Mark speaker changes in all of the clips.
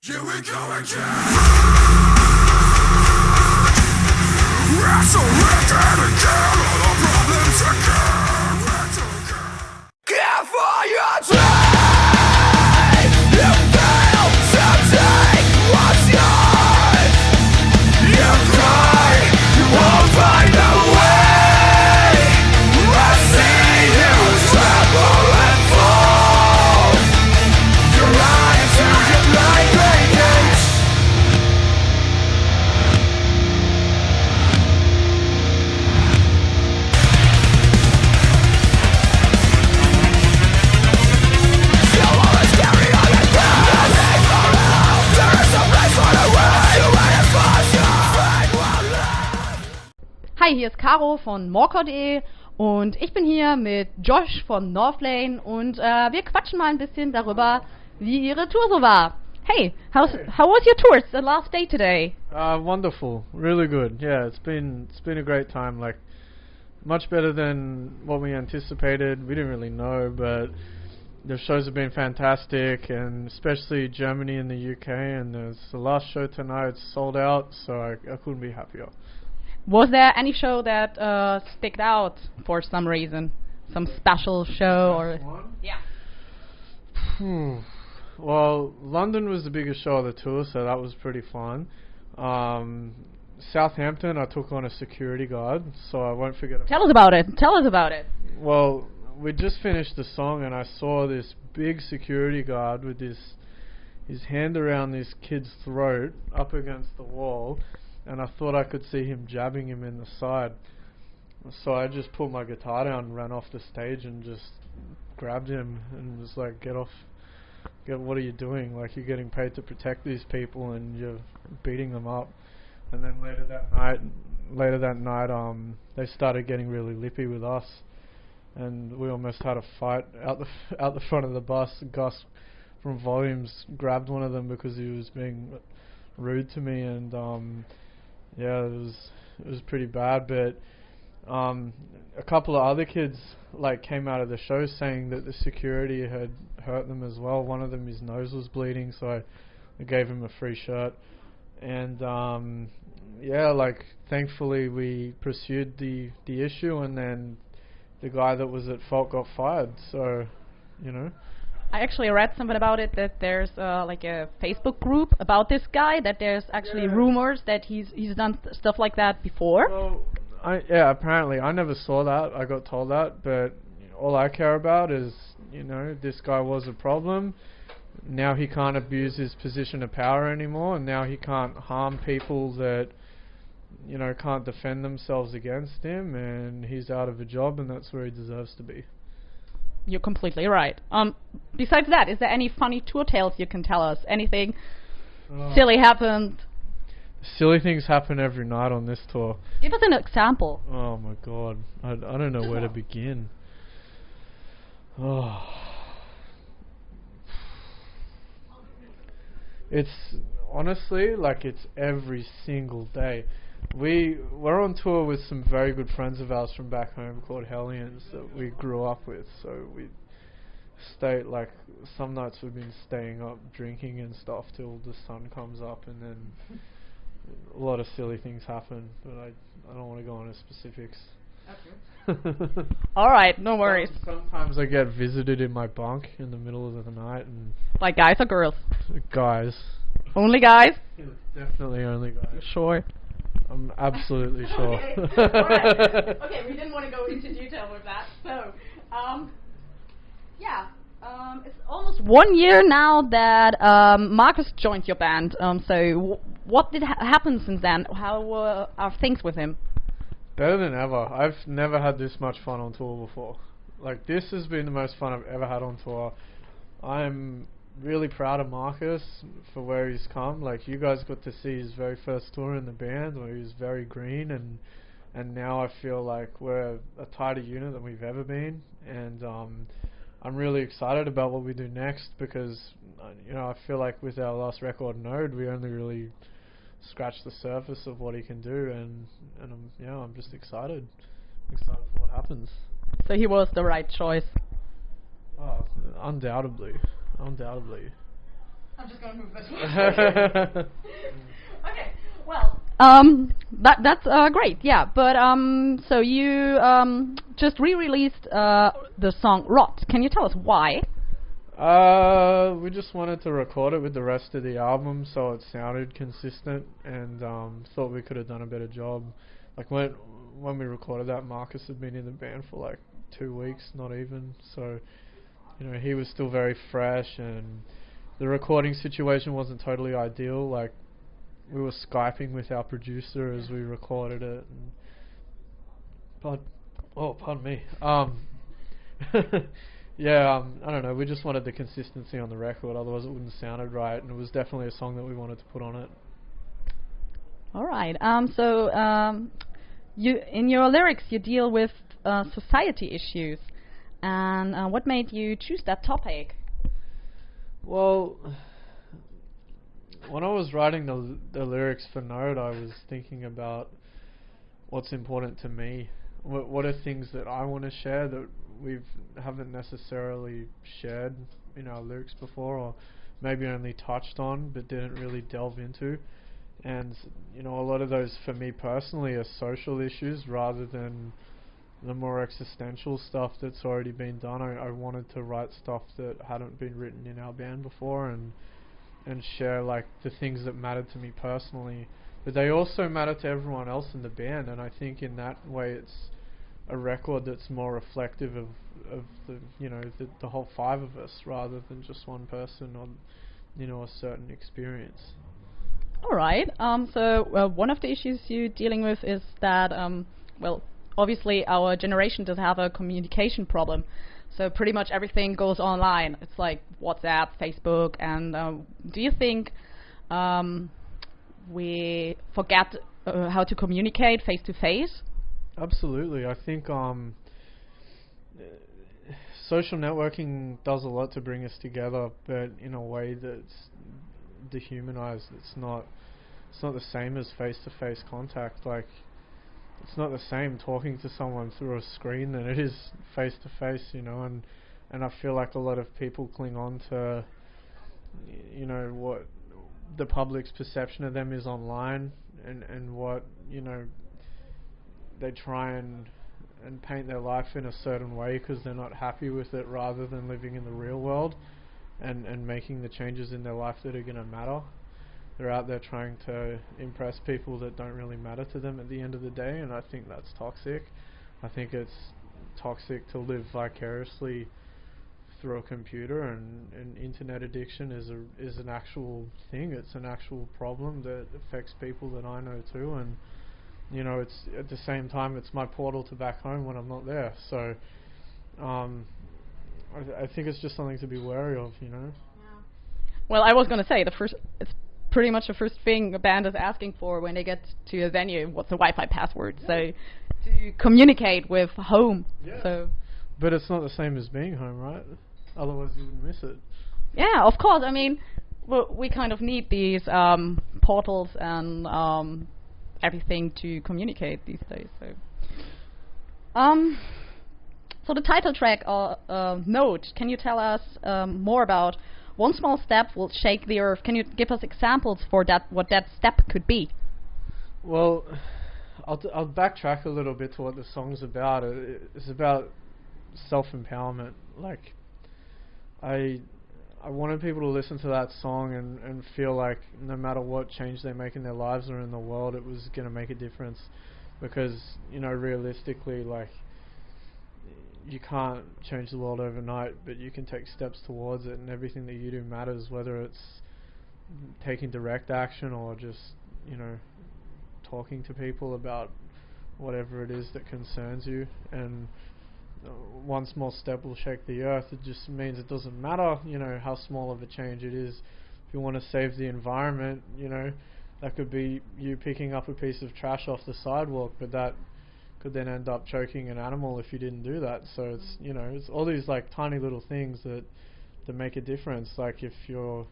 Speaker 1: Here we go again. Resurrected and kill all the problems again. Care for your time. You fail to take what's yours. You cry, you won't find a way. I see you tremble and fall. You're lying to your blind radiance. You always carry on and nothing for now. There is no place for the way. You ain't as fast your friend will live.
Speaker 2: Hi, hier ist Caro von MoreCore.de und ich bin hier mit Josh von NORTHLANE und wir quatschen mal ein bisschen darüber, wie ihre Tour so war. Hey, how was your tour? It's the last day today.
Speaker 3: Wonderful, really good. Yeah, it's been a great time. Like much better than what we anticipated. We didn't really know, but the shows have been fantastic, and especially Germany and the UK. And there's the last show tonight. It's sold out, so I couldn't be happier.
Speaker 2: Was there any show that sticked out for some reason? Some special show or? Yeah.
Speaker 3: Well, London was the biggest show of the tour, so that was pretty fun. Southampton, I took on a security guard, so I won't forget.
Speaker 2: Tell us about it. Tell us about it.
Speaker 3: Well, we just finished the song, and I saw this big security guard with his hand around this kid's throat, up against the wall, and I thought I could see him jabbing him in the side. So I just put my guitar down and ran off the stage and just grabbed him and was like, what are you doing? Like, you're getting paid to protect these people and you're beating them up. And then later that night, they started getting really lippy with us, and we almost had a fight out the front of the bus. Gus from Volumes grabbed one of them because he was being rude to me, and yeah, it was pretty bad. But a couple of other kids came out of the show saying that the security had hurt them as well. One of them, his nose was bleeding, so I gave him a free shirt. And yeah, thankfully we pursued the issue, and then the guy that was at fault got fired. So, you know.
Speaker 2: I actually read something about it, that there's a Facebook group about this guy, that there's actually rumors that he's done stuff like that before.
Speaker 3: Well, apparently. I never saw that. I got told that, but all I care about is, this guy was a problem. Now he can't abuse his position of power anymore, and now he can't harm people that, can't defend themselves against him, and he's out of a job, and that's where he deserves to be.
Speaker 2: You're completely right. Besides that, is there any funny tour tales you can tell us? Anything silly happened?
Speaker 3: Silly things happen every night on this tour.
Speaker 2: Give us an example.
Speaker 3: Oh my god, I don't know where to begin. Oh, it's honestly it's every single day. We're on tour with some very good friends of ours from back home called Hellions that we grew up with. So we stay some nights we've been staying up drinking and stuff till the sun comes up, and then a lot of silly things happen, but I don't want to go into specifics. Okay.
Speaker 2: Alright, no worries.
Speaker 3: Sometimes I get visited in my bunk in the middle of the night, and
Speaker 2: like guys or girls?
Speaker 3: Guys.
Speaker 2: Only guys?
Speaker 3: Definitely only guys.
Speaker 2: Sure.
Speaker 3: I'm absolutely sure.
Speaker 2: Okay. Alright. Okay, we didn't want to go into detail with that. So, it's almost 1 year now that Marcus joined your band. So what did happen since then? How are things with him?
Speaker 3: Better than ever. I've never had this much fun on tour before. This has been the most fun I've ever had on tour. I'm really proud of Marcus for where he's come. You guys got to see his very first tour in the band where he was very green, and now I feel like we're a tighter unit than we've ever been, and I'm really excited about what we do next, because I feel like with our last record, Node, we only really scratched the surface of what he can do, and I'm just excited for what happens.
Speaker 2: So he was the right choice.
Speaker 3: Oh, undoubtedly.
Speaker 2: I'm just gonna move this one. Okay. Well, that's great. Yeah, but so you just re-released the song "Rot." Can you tell us why?
Speaker 3: We just wanted to record it with the rest of the album so it sounded consistent, and thought we could have done a better job. Like when we recorded that, Marcus had been in the band for like 2 weeks, not even. So, you know, he was still very fresh, and the recording situation wasn't totally ideal. Like, we were Skyping with our producer as we recorded it. And pardon me. Yeah, I don't know. We just wanted the consistency on the record, otherwise it wouldn't have sounded right. And it was definitely a song that we wanted to put on it.
Speaker 2: All right. You in your lyrics you deal with society issues, and what made you choose that topic?
Speaker 3: Well, when I was writing the lyrics for Note, I was thinking about what's important to me. What are things that I want to share that we haven't necessarily shared in our lyrics before, or maybe only touched on but didn't really delve into. And, you know, a lot of those for me personally are social issues rather than the more existential stuff that's already been done. I wanted to write stuff that hadn't been written in our band before, and share like the things that mattered to me personally, but they also matter to everyone else in the band. And I think in that way it's a record that's more reflective of the, you know, the whole 5 of us rather than just one person or, you know, a certain experience.
Speaker 2: All right. So one of the issues you're dealing with is that, well, obviously our generation does have a communication problem. So pretty much everything goes online. It's like WhatsApp, Facebook, and do you think we forget how to communicate face to face?
Speaker 3: Absolutely. I think social networking does a lot to bring us together, but in a way that's dehumanized. It's not the same as face-to-face contact. Like, it's not the same talking to someone through a screen than it is face-to-face, you know, and I feel like a lot of people cling on to, you know, what the public's perception of them is online, and what, you know, they try and paint their life in a certain way because they're not happy with it, rather than living in the real world and making the changes in their life that are going to matter. They're out there trying to impress people that don't really matter to them at the end of the day, and I think that's toxic. I think it's toxic to live vicariously through a computer, and internet addiction is an actual thing. It's an actual problem that affects people that I know too, and, you know, it's at the same time it's my portal to back home when I'm not there. So I think it's just something to be wary of, you know.
Speaker 2: Well, I was going to say it's pretty much the first thing a band is asking for when they get to a venue. What's the Wi-Fi password? Yeah. So to communicate with home.
Speaker 3: Yeah.
Speaker 2: So,
Speaker 3: but it's not the same as being home, right? Otherwise you would miss it.
Speaker 2: Yeah, of course. I mean, we kind of need these portals and everything to communicate these days. So the title track, Note. Can you tell us more about one small step will shake the earth? Can you give us examples for that? What that step could be?
Speaker 3: Well, I'll backtrack a little bit to what the song's about. It's about self-empowerment. Like, I wanted people to listen to that song and feel like no matter what change they make in their lives or in the world, it was going to make a difference. Because, you know, realistically, like, you can't change the world overnight, but you can take steps towards it, and everything that you do matters, whether it's taking direct action or just, you know, talking to people about whatever it is that concerns you. And one small step will shake the earth. It just means it doesn't matter, you know, how small of a change it is. If you want to save the environment, you know, that could be you picking up a piece of trash off the sidewalk, but that could then end up choking an animal if you didn't do that. So it's, you know, it's all these like tiny little things that make a difference. Like if you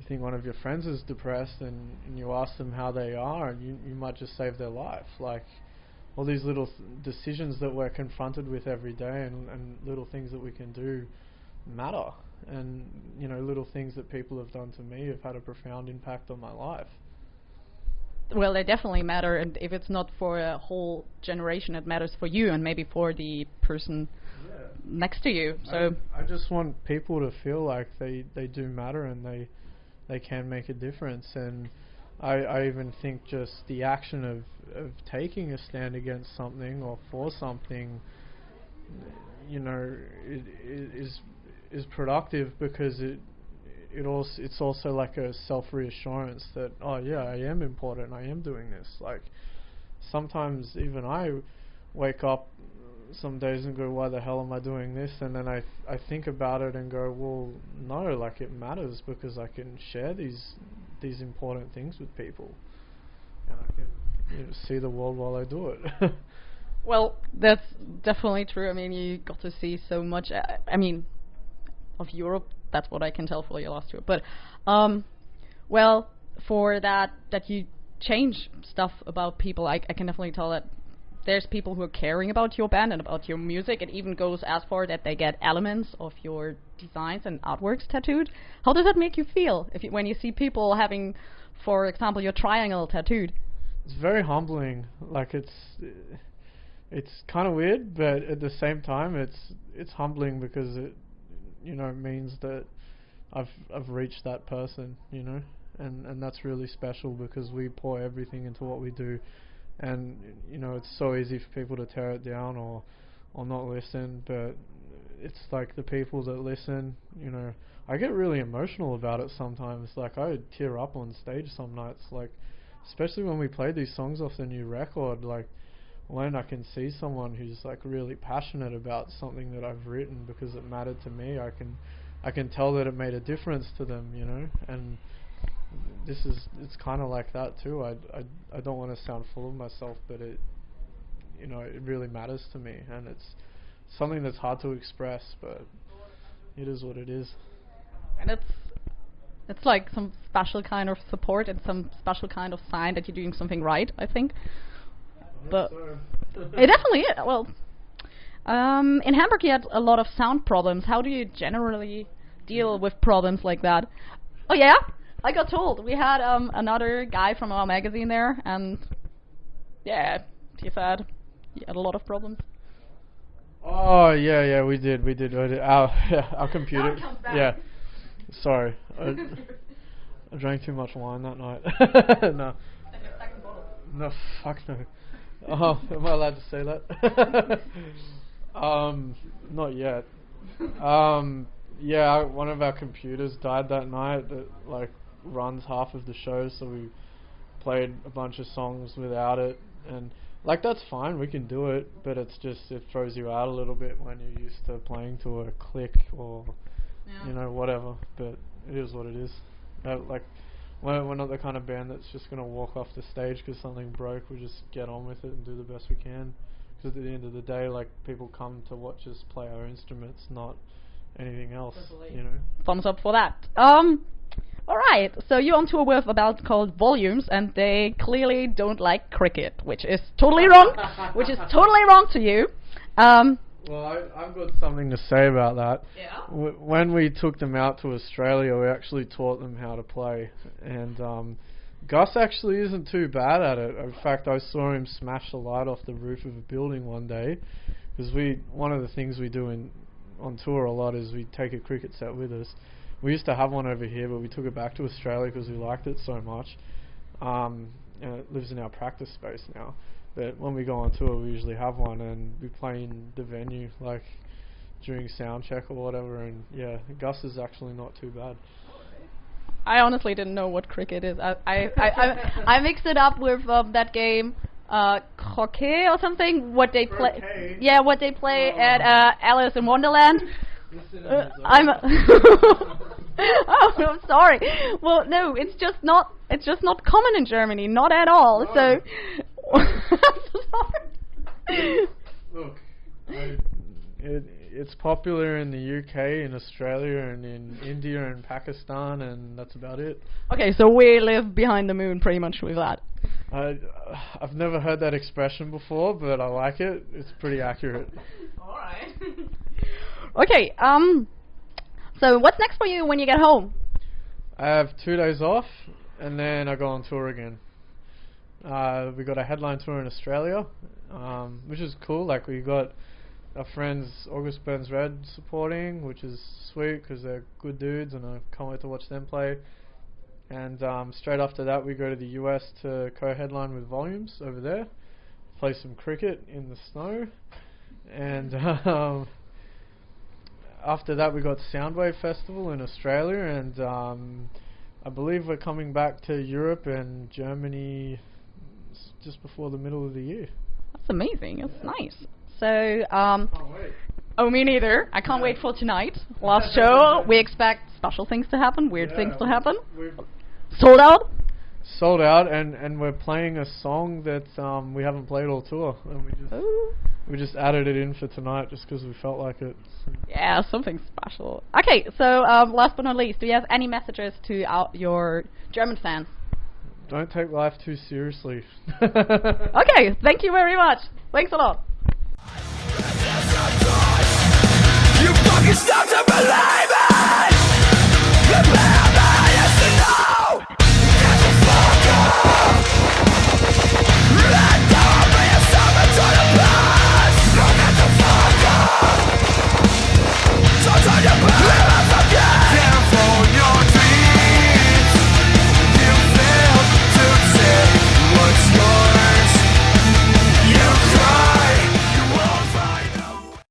Speaker 3: think one of your friends is depressed and you ask them how they are, and you might just save their life. Like all these little decisions that we're confronted with every day, and little things that we can do matter. and little things that people have done to me have had a profound impact on my life.
Speaker 2: Well, they definitely matter, and if it's not for a whole generation, it matters for you and maybe for the person next to you. So
Speaker 3: I just want people to feel like they do matter and they can make a difference. And I even think just the action of taking a stand against something or for something, is productive, because it's also like a self-reassurance that, oh yeah, I am important, I am doing this. Like, sometimes even I wake up some days and go, why the hell am I doing this? And then I think about it and go, well, no, like, it matters, because I can share these important things with people, and I can see the world while I do it.
Speaker 2: well, that's definitely true. I mean, you got to see so much. Of Europe. That's what I can tell for your last tour. But, well, for that you change stuff about people, I can definitely tell that there's people who are caring about your band and about your music. It even goes as far that they get elements of your designs and artworks tattooed. How does that make you feel when you see people having, for example, your triangle tattooed?
Speaker 3: It's very humbling. Like, it's kind of weird, but at the same time, it's humbling, because it means that I've reached that person, and that's really special, because we pour everything into what we do, and it's so easy for people to tear it down or not listen, but it's like the people that listen, I get really emotional about it sometimes. Like, I tear up on stage some nights, like, especially when we play these songs off the new record. Like, when I can see someone who's like really passionate about something that I've written because it mattered to me, I can tell that it made a difference to them, and it's kind of like that too. I don't want to sound full of myself, but it really matters to me, and it's something that's hard to express, but it is what it is.
Speaker 2: And it's like some special kind of support and some special kind of sign that you're doing something right, I think. But it definitely is. Well, in Hamburg you had a lot of sound problems. How do you generally deal with problems like that? Oh yeah, I got told we had another guy from our magazine there, and yeah, he said he had a lot of problems.
Speaker 3: Oh yeah, we did. Our computer. Yeah, sorry, I drank too much wine that night. No. No, fuck no. Oh, am I allowed to say that? Not yet. Yeah, one of our computers died that night that like runs half of the show, so we played a bunch of songs without it, and like, that's fine, we can do it, but it's just, it throws you out a little bit when you're used to playing to a click or whatever, but it is what it is. Like, we're not the kind of band that's just going to walk off the stage because something broke. We just get on with it and do the best we can, because at the end of the day, like, people come to watch us play our instruments, not anything else.
Speaker 2: Thumbs up for that. Alright, so you're on tour with a band called Volumes, and they clearly don't like cricket, which is totally wrong. Which is totally wrong to you.
Speaker 3: Well, I've got something to say about that.
Speaker 2: Yeah?
Speaker 3: When we took them out to Australia, we actually taught them how to play, and Gus actually isn't too bad at it. In fact, I saw him smash the light off the roof of a building one day, because one of the things we do on tour a lot is we take a cricket set with us. We used to have one over here, but we took it back to Australia because we liked it so much, and it lives in our practice space now. But when we go on tour, we usually have one, and we play in the venue, like during sound check or whatever. And yeah, Gus is actually not too bad.
Speaker 2: I honestly didn't know what cricket is. I mixed it up with that game, croquet or something. What they play? Yeah, what they play at Alice in Wonderland. I'm. Oh, I'm sorry. Well, no, it's just not common in Germany, not at all. Oh. So.
Speaker 3: Look, it's popular in the UK, in Australia, and in India and Pakistan, and that's about it.
Speaker 2: Okay, so we live behind the moon pretty much with that.
Speaker 3: I've never heard that expression before, but I like it. It's pretty accurate.
Speaker 2: Alright. Okay, So what's next for you when you get home?
Speaker 3: I have 2 days off, and then I go on tour again. We got a headline tour in Australia, which is cool. Like, we got our friends August Burns Red supporting, which is sweet because they're good dudes, and I can't wait to watch them play. And straight after that, we go to the US to co-headline with Volumes over there, play some cricket in the snow, and after that we got Soundwave Festival in Australia, and I believe we're coming back to Europe and Germany just before the middle of the year.
Speaker 2: That's amazing. That's nice. So,
Speaker 3: Can't wait.
Speaker 2: oh, me neither. I can't wait for tonight. Last show. We expect special things to happen, weird things to happen.
Speaker 3: We've
Speaker 2: Sold out?
Speaker 3: sold out, and we're playing a song that we haven't played all tour, and
Speaker 2: Ooh.
Speaker 3: we just added it in for tonight just because we felt like it. So.
Speaker 2: Yeah, something special. Okay, so last but not least, do you have any messages to your German fans?
Speaker 3: Don't take life too seriously.
Speaker 2: Okay, thank you very much. Thanks a lot.
Speaker 1: You fucking stop to believe.